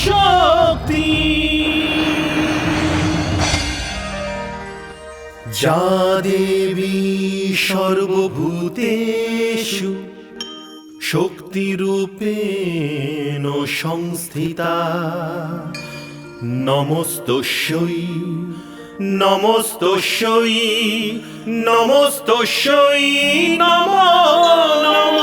শক্তি। যা দেবী সর্বভূতেষু শক্তিরূপেণ সংস্থিতা, নমস্তস্যৈ নমস্তস্যৈ নমস্তস্যৈ নমো নমঃ।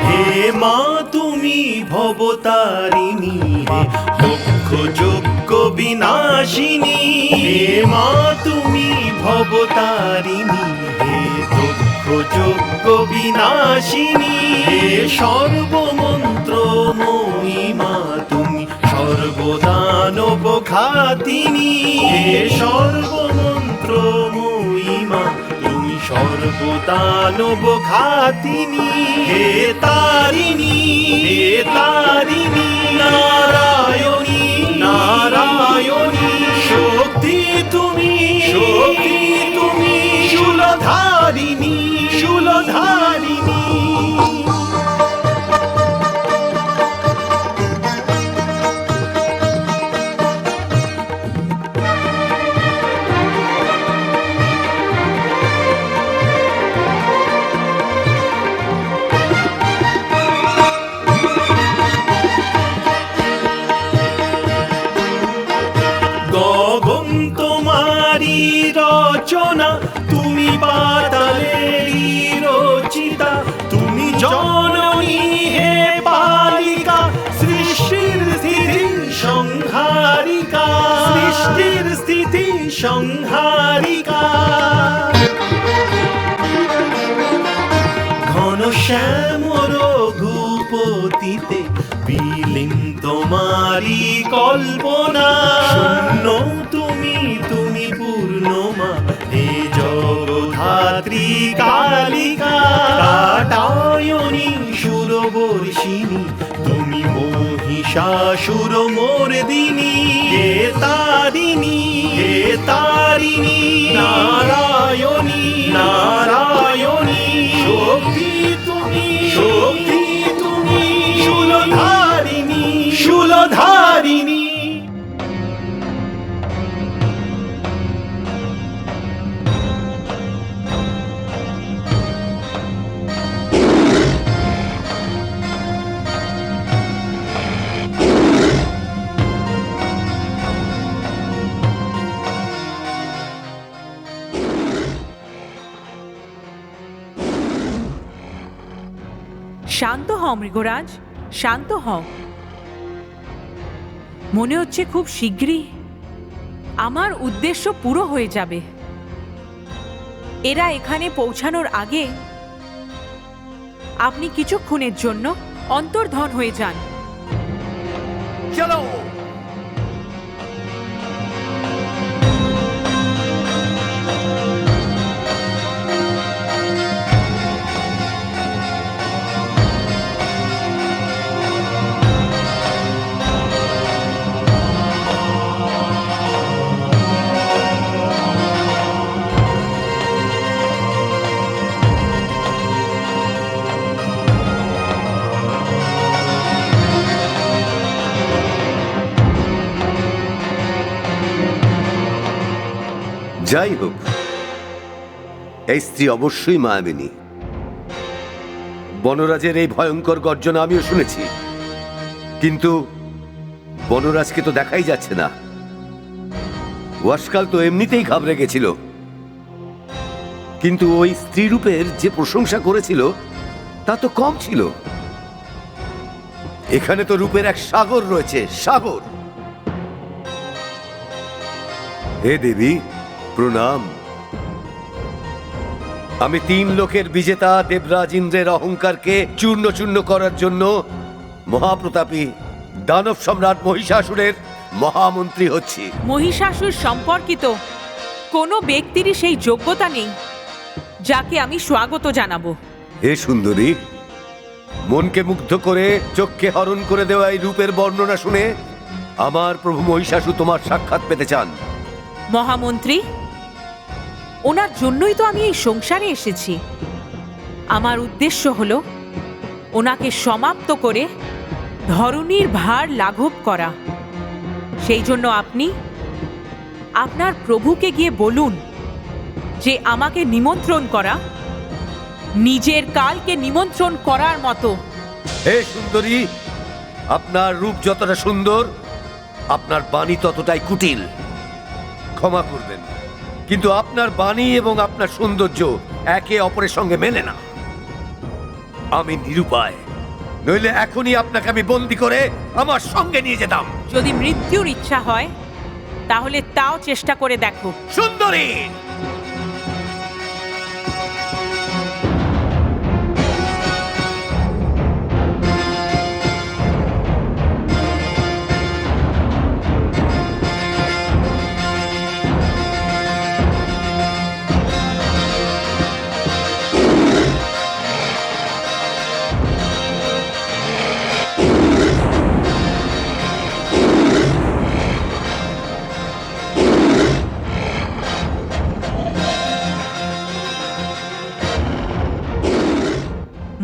হে মা তুমি ভবতারিণী, হে লক্ষ যজ্ঞ বিনাশিনী। হে মা তুমি ভবতারিণী, হে লক্ষ যজ্ঞ বিনাশিনী। হে সর্বমন্ত্রময়ী মা তুমি সর্বদানব ঘাতিনী। হে সর্বমন্ত্রময়ী মা তুমি সর্বদানব ঘাতিনী। হে তারিণী, হে তারিণী, নারায়ণী নারায়ণী, শক্তি তুমি, শক্তি তুমি, শূলধারিণী শূলধারিণী। গগন তোমারি রচনা, তুমি পাতালেরই রচিতা। তুমি জননী হে পালিকা, সৃষ্টির স্থিতি সংহারিকা, সৃষ্টির স্থিতি সংহারিকা। ঘন শ্যাম রঘুপতিতে বিলীন তোমারি কল্পনা। শূন্য তুমি, তুমি পূর্ণমা, হে জগধাত্রী কালিকা। কাটায়নী সুরবর্ষিণী, তুমি মহিষাসুর মর্দিনী। হে তারিণী, হে তারিণী, নারায়ণী নারায়ণী, শক্তি তুমি, শক্তি তুমি, শূলধারিণী শূলধারিণী। শান্ত হও মৃগরাজ, শান্ত হও। মনে হচ্ছে খুব শীঘ্রই আমার উদ্দেশ্য পুরো হয়ে যাবে। এরা এখানে পৌঁছানোর আগে আপনি কিছুক্ষণের জন্য অন্তর্ধান হয়ে যান। চলো। যাই হোক, এই স্ত্রী অবশ্যই মায়াবিনী। বনরাজের এই ভয়ঙ্কর গর্জনা আমিও শুনেছি, কিন্তু বনরাজকে তো দেখাই যাচ্ছে না। ওয়াসকাল তো এমনিতেই ঘাবড়ে গেছিল, কিন্তু ওই স্ত্রী রূপের যে প্রশংসা করেছিল তা তো কম ছিল। এখানে তো রূপের এক সাগর রয়েছে, সাগর। হে দেবী, প্রণাম। আমি 3 লোকের বিজেতা দেবরাজ ইন্দ্রের অহংকারকে চূর্ণ চূর্ণ করার জন্য মহাপ্রতাপী দানব সম্রাট মহিষাসুরের মহামন্ত্রী হচ্ছি। মহিষাসুর সম্পর্কিত কোনো ব্যক্তিরই সেই যোগ্যতা নেই যাকে আমি স্বাগত জানাবো। হে সুন্দরী, মনকে মুগ্ধ করে চোখকে হরণ করে দেওয়া এই রূপের বর্ণনা শুনে আমার প্রভু মহিষাসুর তোমার সাক্ষাৎ পেতে চান। মহামন্ত্রী, ওনার জন্যই তো আমি এই সংসারে এসেছি। আমার উদ্দেশ্য হলো ওনাকে সমাপ্ত করে ধরণীর ভার লাঘব করা। সেই জন্য আপনি আপনার প্রভুকে গিয়ে বলুন যে আমাকে নিমন্ত্রণ করা নিজের কালকে নিমন্ত্রণ করার মতো। হে সুন্দরী, আপনার রূপ যতটা সুন্দর, আপনার বাণী ততটাই কুটিল। ক্ষমা করবেন, কিন্তু আপনার বাণী এবং আপনার সৌন্দর্য একে অপরের সঙ্গে মেলে না। আমি নিরুপায়, নইলে এখনই আপনাকে আমি বন্দি করে আমার সঙ্গে নিয়ে যেতাম। যদি মৃত্যুর ইচ্ছা হয় তাহলে তাও চেষ্টা করে দেখো। সুন্দরী,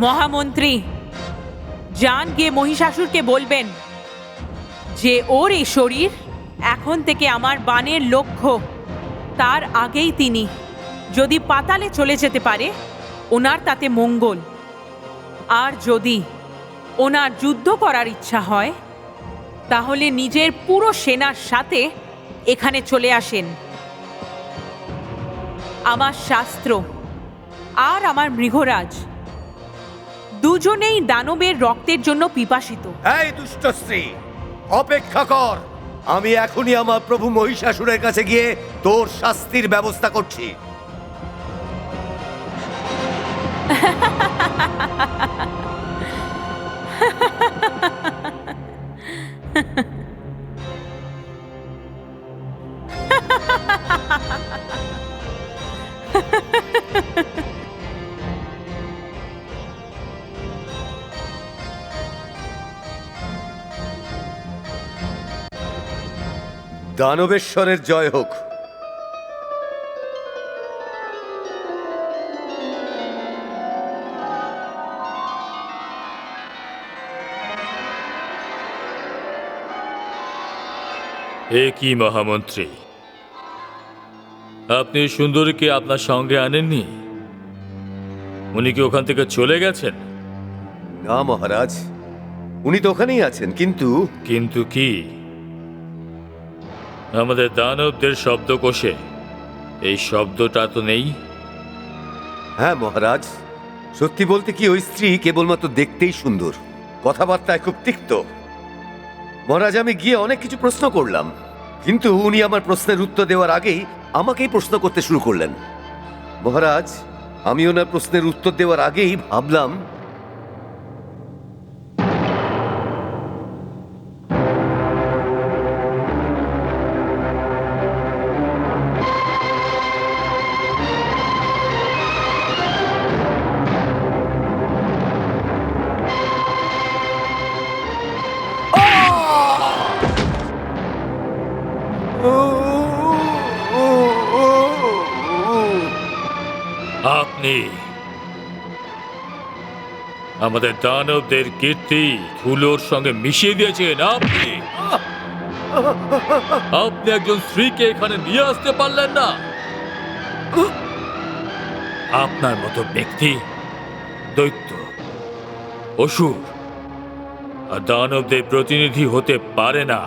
মহামন্ত্রী, যান গিয়ে মহিষাসুরকে বলবেন যে ওর এই শরীর এখন থেকে আমার বাণের লক্ষ্য। তার আগেই তিনি যদি পাতালে চলে যেতে পারে ওনার তাতে মঙ্গল। আর যদি ওনার যুদ্ধ করার ইচ্ছা হয় তাহলে নিজের পুরো সেনার সাথে এখানে চলে আসেন। আমার শাস্ত্র আর আমার মৃগরাজ দুজনেই দানবের রক্তের জন্য পিপাসিত। এই দুষ্ট স্ত্রী, অপেক্ষা কর। আমি এখনই আমার প্রভু মহিষাসুরের কাছে গিয়ে তোর শাস্তির ব্যবস্থা করছি। দানবেশ্বরের জয় হোক। এ কি মহামন্ত্রী, আপনি সুন্দরীকে আপনার সঙ্গে আনেননি? উনি কি ওখান থেকে চলে গেছেন? না মহারাজ, উনি তো ওখানেই আছেন, কিন্তু কিন্তু কি? আমাদের দানবদের শব্দকোষে এই শব্দটা তো নেই। হ্যাঁ মহারাজ, সত্যি বলতে কি ওই স্ত্রী কেবলমাত্র দেখতেই সুন্দর, কথাবার্তায় খুব তিক্ত। মহারাজ, আমি গিয়ে অনেক কিছু প্রশ্ন করলাম, কিন্তু উনি আমার প্রশ্নের উত্তর দেওয়ার আগেই আমাকেই প্রশ্ন করতে শুরু করলেন। মহারাজ, আমি ওনার প্রশ্নের উত্তর দেওয়ার আগেই ভাবলাম আপনি আমাদের দানবদের কীর্তি ধুলোর সঙ্গে মিশিয়ে দিয়েছেন। আপনি একজন স্ত্রীকে এখানে নিয়ে আসতে পারলেন না। আপনার মতো ব্যক্তি দৈত্য, অসুর আর দানবদের প্রতিনিধি হতে পারে না।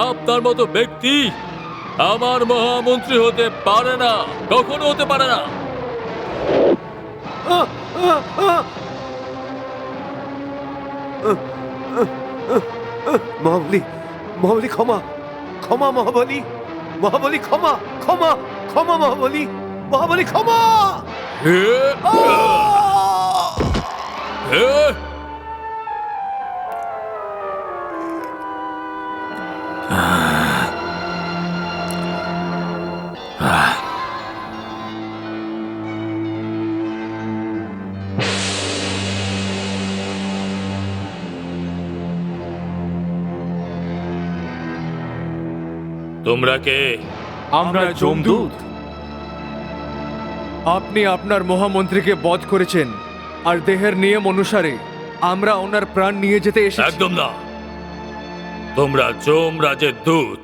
আপনার মতো ব্যক্তি আমার মহামন্ত্রী হতে পারে না, কখনো হতে পারে না। মহাবলী, মহাবলী ক্ষমা, ক্ষমা মহাবলী, মহাবলী ক্ষমা, ক্ষমা, ক্ষমা মহাবলী, মহাবলী ক্ষমা। তোমরা কে? আমরা যমদূত। আপনি আপনার মহামন্ত্রীকে বধ করেছেন, আর দেহের নিয়ম অনুসারে আমরা ওনার প্রাণ নিয়ে যেতে এসেছি। একদম না। তোমরা যমরাজের দূত,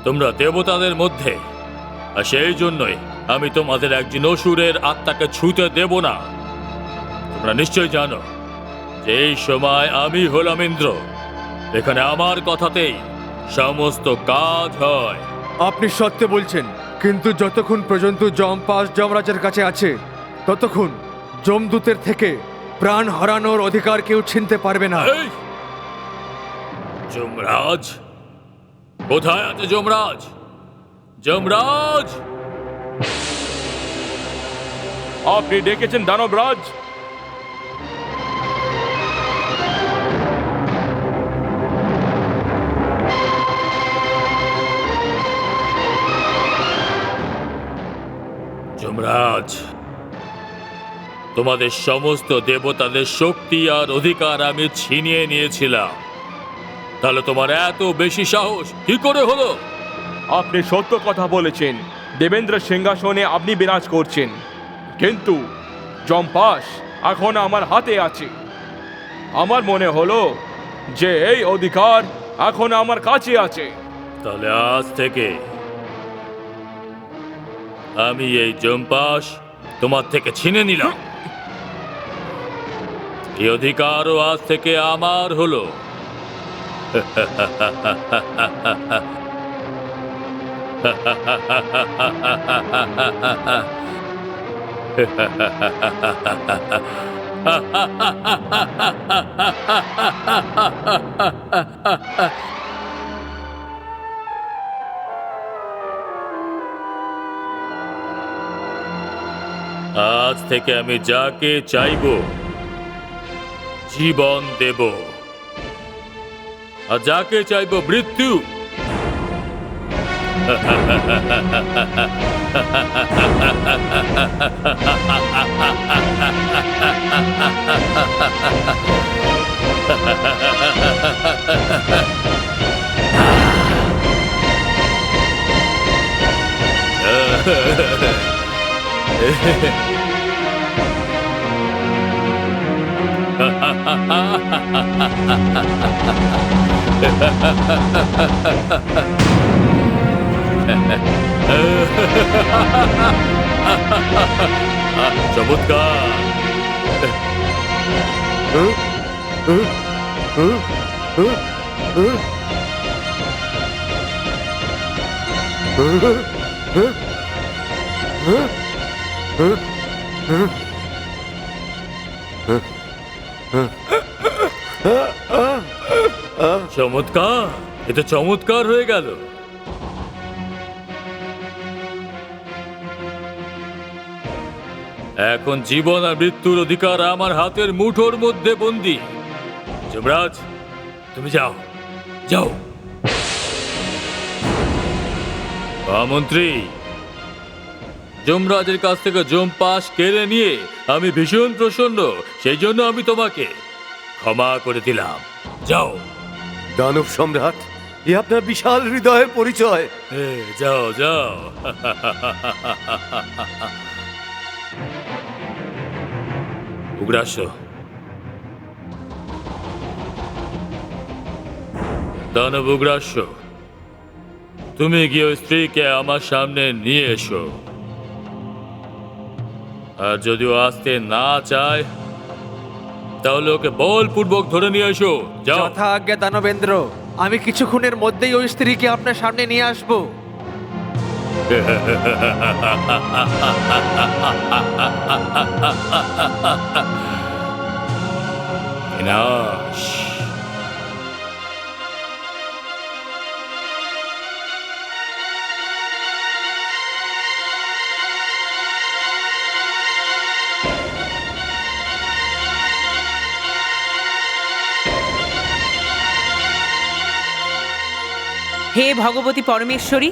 তোমরা দেবতাদের মধ্যে, আর সেই জন্যই আমি তোমাদের একজন অসুরের আত্মাকে ছুঁতে দেব না। তোমরা নিশ্চয় জানো যে এই সময় আমি হলাম ইন্দ্র। এখানে আমার কথাতেই সমস্ত কাজ হয়। আপনি সত্য বলছেন, কিন্তু যতক্ষণ পর্যন্ত যমপাস যমরাজের কাছে আছে ততক্ষণ যমদূতের থেকে প্রাণ হারানোর অধিকার কেউ ছিনতে পারবে না। এই! যমরাজ কোথায় আছে? যমরাজ, যমরাজ! আপনি ডেকেছেন দানবরাজ? যমরাজ, তোমাদের সমস্ত দেবতাদের শক্তি আর অধিকার আমি ছিনিয়ে নিয়েছিলাম, তাহলে তোমার এত বেশি সাহস কি করে হলো? আপনি সত্য কথা বলেছেন, দেবেন্দ্র সিংহাসনে আপনি বিরাজ করছেন, কিন্তু যমপাশ এখন আমার হাতে আছে। আমার মনে হলো যে এই অধিকার এখন আমার কাছে আছে। তাহলে আজ থেকে আমি এই যমপাশ তোমার থেকে ছিনে নিলাম। এই অধিকারও আজ থেকে আমার হলো। আজ থেকে আমি যাকে চাইবো জীবন দেব, আর যাকে চাইবো মৃত্যু। চমৎকার! চমৎকার! এটা চমৎকার হয়ে গেল। এখন জীবন আর মৃত্যুর অধিকার আমার হাতের মুঠোর মধ্যে বন্দী। যমরাজ, তুমি যাও, যাও। মহামন্ত্রী, যমরাজের কাছ থেকে যমপাশ কেড়ে নিয়ে আমি ভীষণ প্রসন্ন, সেই জন্য আমি তোমাকে ক্ষমা করে দিলাম। যাও। দানব সম্রাট, এ আপনার বিশাল হৃদয়ের পরিচয়। যাও যাও। উগ্রাস্য, দানব উগ্রাস্য, তুমি গিয়ে ওই স্ত্রীকে আমার সামনে নিয়ে এসো। আর যদিও আসতে না চায় তাহলে ওকে বলপূর্বক ধরে নিয়ে এসো। যাও। যথা আজ্ঞা দানবেন্দ্র, আমি কিছুক্ষণের মধ্যেই ওই স্ত্রীকে আপনার সামনে নিয়ে আসবো। বিনাশ। হে ভগবতী পরমেশ্বরী,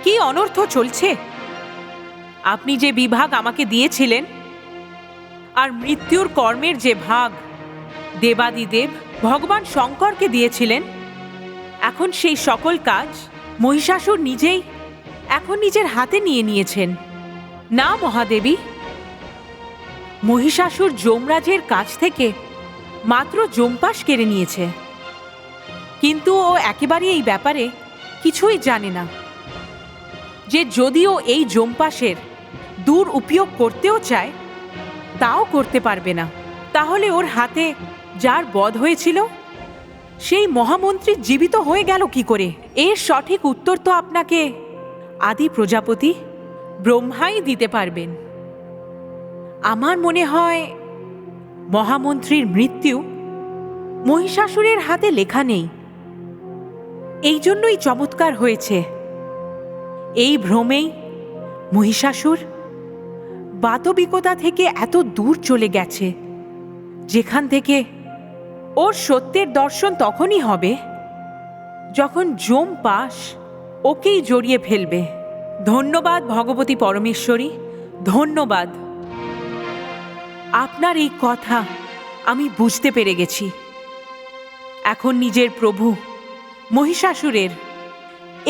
কি অনর্থ চলছে? আপনি যে বিভাগ আমাকে দিয়েছিলেন আর মৃত্যুর কর্মের যে ভাগ দেবাদিদেব ভগবান শঙ্করকে দিয়েছিলেন, এখন সেই সকল কাজ মহিষাসুর নিজেই এখন নিজের হাতে নিয়ে নিয়েছেন। না মহাদেবী, মহিষাসুর যমরাজের কাছ থেকে মাত্র যমপাশ কেড়ে নিয়েছে, কিন্তু ও একেবারেই এই ব্যাপারে কিছুই জানে না যে যদিও এই যমপাশের দুরুপয়োগ করতেও চায় তাও করতে পারবে না। তাহলে ওর হাতে যার বধ হয়েছিল সেই মহামন্ত্রী জীবিত হয়ে গেল কি করে? এর সঠিক উত্তর তো আপনাকে আদি প্রজাপতি ব্রহ্মাই দিতে পারবেন। আমার মনে হয় মহামন্ত্রীর মৃত্যু মহিষাসুরের হাতে লেখা নেই, এই জন্যই চমৎকার হয়েছে। এই ভ্রমেই মহিষাসুর বাতবিকতা থেকে এত দূর চলে গেছে, যেখান থেকে ওর সত্যের দর্শন তখনই হবে যখন যমপাশ ওকেই জড়িয়ে ফেলবে। ধন্যবাদ ভগবতী পরমেশ্বরী, ধন্যবাদ। আপনার এই কথা আমি বুঝতে পেরে গেছি। এখন নিজের প্রভু মহিষাসুরের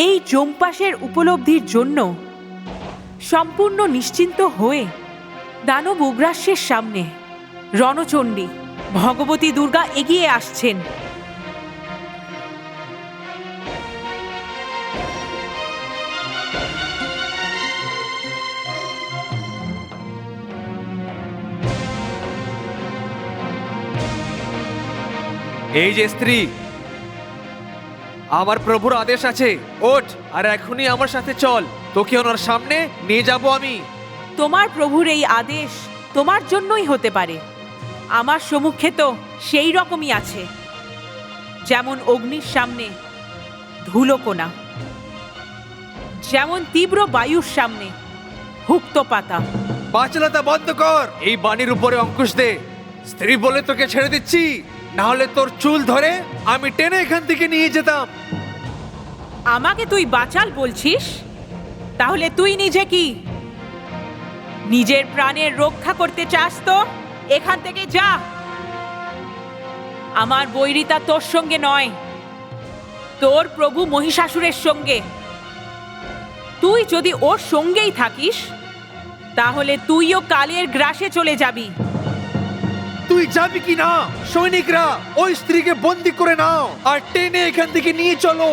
এই যমপাশের উপলব্ধির জন্য সম্পূর্ণ নিশ্চিন্ত হয়ে দানব উগ্রাস্যের সামনে রণচণ্ডী ভগবতী দুর্গা এগিয়ে আসছেন। এই যে স্ত্রী, আমার প্রভুর আদেশ আছে, ওঠ আর এখনই আমার সাথে চল, তোকে ওনার সামনে নিয়ে যাব আমি। তোমার প্রভুর এই আদেশ তোমার জন্যই হতে পারে, আমার সম্মুখে তো সেই রকমই আছে, যেমন অগ্নির সামনে ধুলোকণা, যেমন তীব্র বায়ুর সামনে হুক্ত পাতা। বাচলতা বন্ধ কর, এই বাণীর উপরে অঙ্কুশ দে। স্ত্রী বলে তোকে ছেড়ে দিচ্ছি, না হলে তোর চুল ধরে আমি টেনে এখান থেকে নিয়ে যেতাম। আমাকে তুই বাচাল বলছিস? তাহলে তুই নিজে কি নিজের প্রাণের রক্ষা করতে চাস? তো এখান থেকে যা। আমার বৈরিতা তোর সঙ্গে নয়, তোর প্রভু মহিষাসুরের সঙ্গে। তুই যদি ওর সঙ্গেই থাকিস তাহলে তুইও কালের গ্রাসে চলে যাবি। তুই যাবি কি না? সৈনিকরা ওই স্ত্রীকে বন্দি করে নাও আর টেনে এখান থেকে নিয়ে চলো।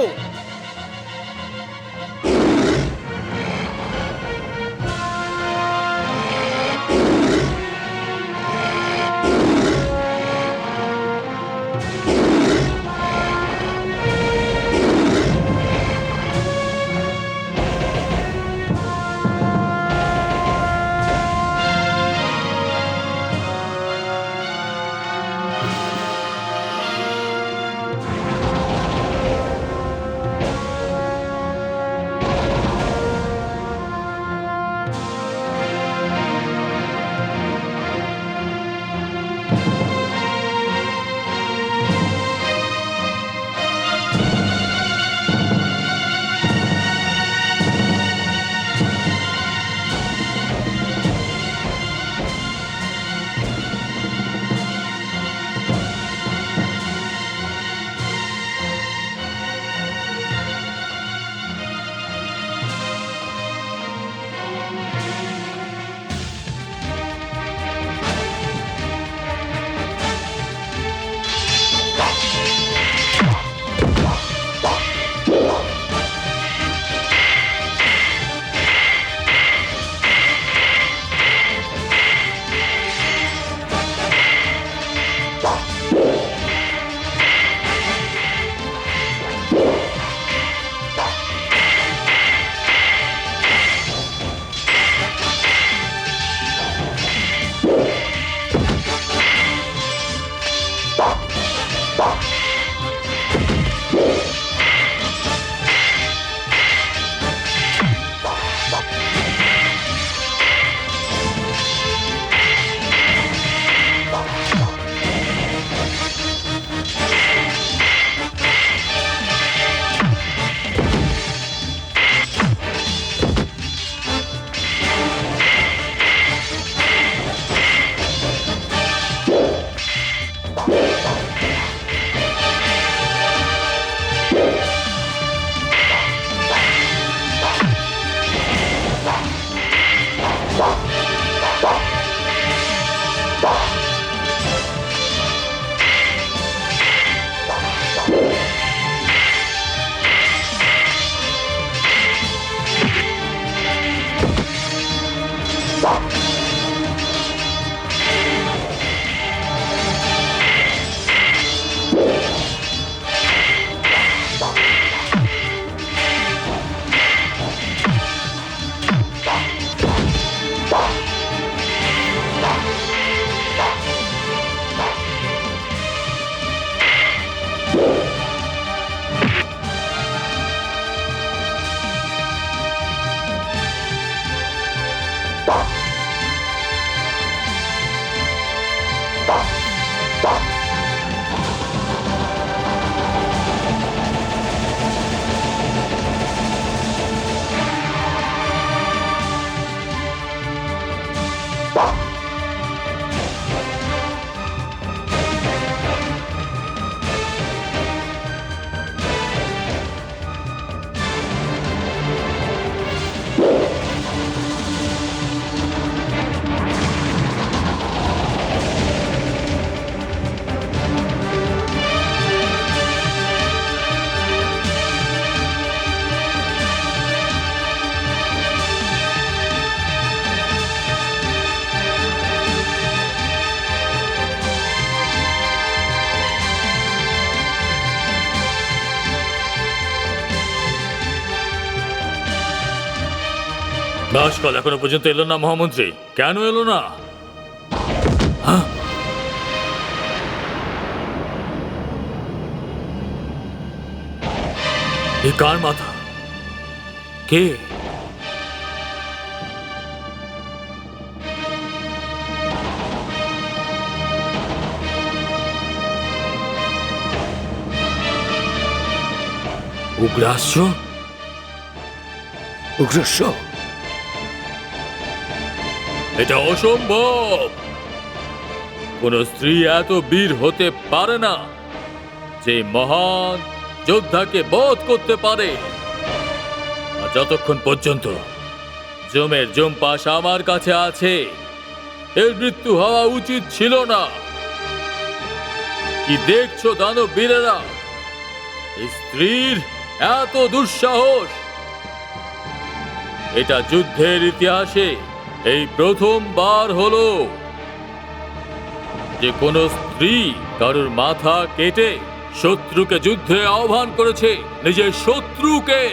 ভাস্কর এখনো পর্যন্ত এলো না মহামন্ত্রী, কেন এলো না? হ্যাঁ? এ কার মাথা? কে? উগ্রাস্য? উগ্রস্য? এটা অসম্ভব। কোন স্ত্রী এত বীর হতে পারে না যে মহান যোদ্ধাকে বধ করতে পারে। আর যতক্ষণ পর্যন্ত জমের জম্পাস আমার কাছে আছে, এর মৃত্যু হওয়া উচিত ছিল না। কি দেখছো দানব বীরেরা? এই স্ত্রীর এত দুঃসাহস! এটা যুদ্ধের ইতিহাসে এই প্রথমবার হলো যে কোন স্ত্রী কারোর মাথা কেটে শত্রুকে যুদ্ধে আহ্বান করেছে, নিজের শত্রুকে।